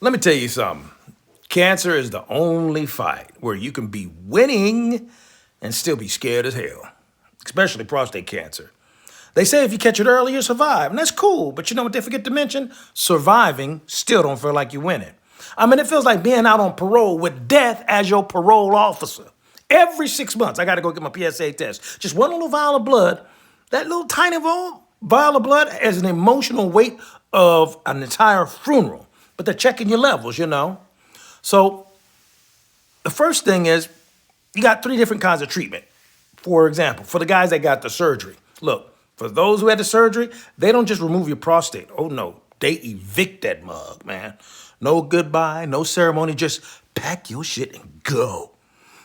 Let me tell you something. Cancer is the only fight where you can be winning and still be scared as hell, especially prostate cancer. They say if you catch it early, you survive, and that's cool, but you know what they forget to mention? Surviving still don't feel like you're winning. I mean, it feels like being out on parole with death as your parole officer. Every 6 months, I gotta go get my PSA test. Just one little vial of blood. That little tiny vial of blood has an emotional weight of an entire funeral, but they're checking your levels, you know? So the first thing is you got 3 different kinds of treatment. For example, for the guys that got the surgery. Look, for those who had the surgery, they don't just remove your prostate. Oh no, they evict that mug, man. No goodbye, no ceremony, just pack your shit and go.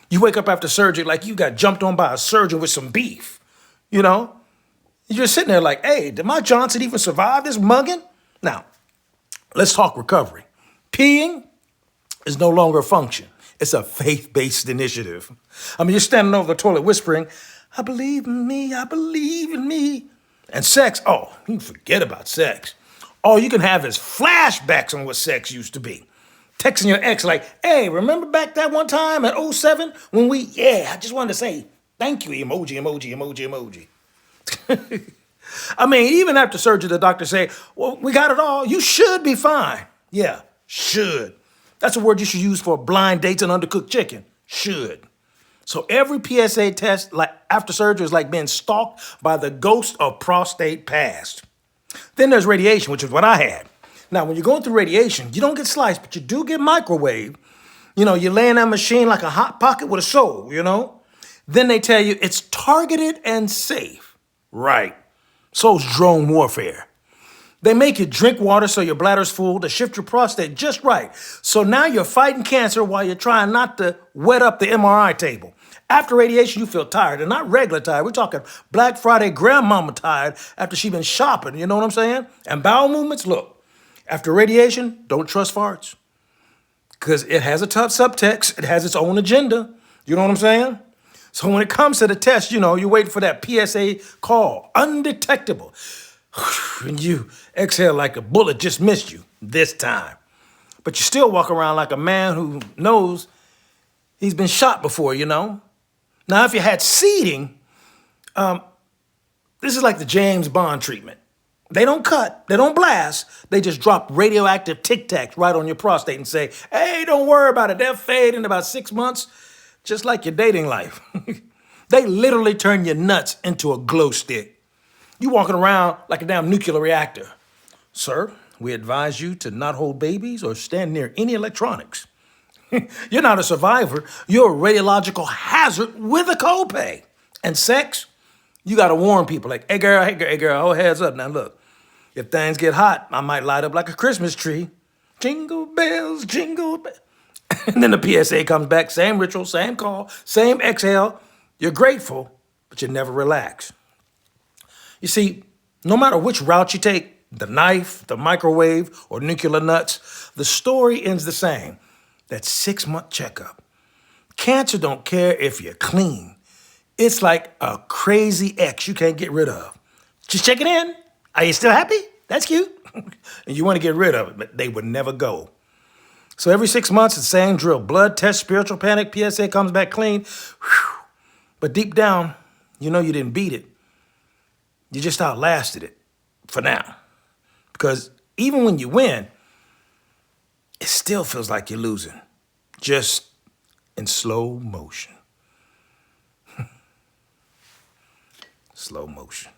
You wake up after surgery like you got jumped on by a surgeon with some beef, you know? You're just sitting there like, hey, did my Johnson even survive this mugging? Now, let's talk recovery. Peeing is no longer a function. It's a faith-based initiative. I mean, you're standing over the toilet whispering, I believe in me, I believe in me. And sex, oh, you forget about sex. All you can have is flashbacks on what sex used to be. Texting your ex like, hey, remember back that one time at '07 when I just wanted to say thank you, emoji, emoji, emoji, emoji. I mean, even after surgery, the doctor say, well, we got it all. You should be fine. Yeah, should. That's a word you should use for blind dates and undercooked chicken. Should. So every PSA test like after surgery is like being stalked by the ghost of prostate past. Then there's radiation, which is what I had. Now, when you're going through radiation, you don't get sliced, but you do get microwave. You know, you lay in that machine like a hot pocket with a soul, you know? Then they tell you it's targeted and safe. Right. So's drone warfare. They make you drink water so your bladder's full to shift your prostate just right. So now you're fighting cancer while you're trying not to wet up the MRI table. After radiation, you feel tired, and not regular tired. We're talking Black Friday grandmama tired after she's been shopping, you know what I'm saying? And bowel movements, look, after radiation, don't trust farts. Because it has a tough subtext. It has its own agenda. You know what I'm saying? So when it comes to the test, you know, you're waiting for that PSA call, undetectable. And you exhale like a bullet just missed you this time. But you still walk around like a man who knows he's been shot before, you know? Now, if you had seeding, this is like the James Bond treatment. They don't cut, they don't blast, they just drop radioactive Tic Tacs right on your prostate and say, hey, don't worry about it, they'll fade in about 6 months, just like your dating life. They literally turn your nuts into a glow stick. You walking around like a damn nuclear reactor. Sir, we advise you to not hold babies or stand near any electronics. You're not a survivor, you're a radiological hazard with a copay. And sex, you gotta warn people like, hey girl, hold heads up. Now look, if things get hot, I might light up like a Christmas tree. Jingle bells, jingle bells. And then the PSA comes back, same ritual, same call, same exhale. You're grateful, but you never relax. You see, no matter which route you take, the knife, the microwave, or nuclear nuts, the story ends the same. That 6-month checkup. Cancer don't care if you're clean. It's like a crazy ex you can't get rid of. Just check it in. Are you still happy? That's cute. And you want to get rid of it, but they would never go. So every 6 months, the same drill. Blood test, spiritual panic, PSA comes back clean. Whew. But deep down, you know you didn't beat it. You just outlasted it for now. Because even when you win, it still feels like you're losing. Just in slow motion. Slow motion.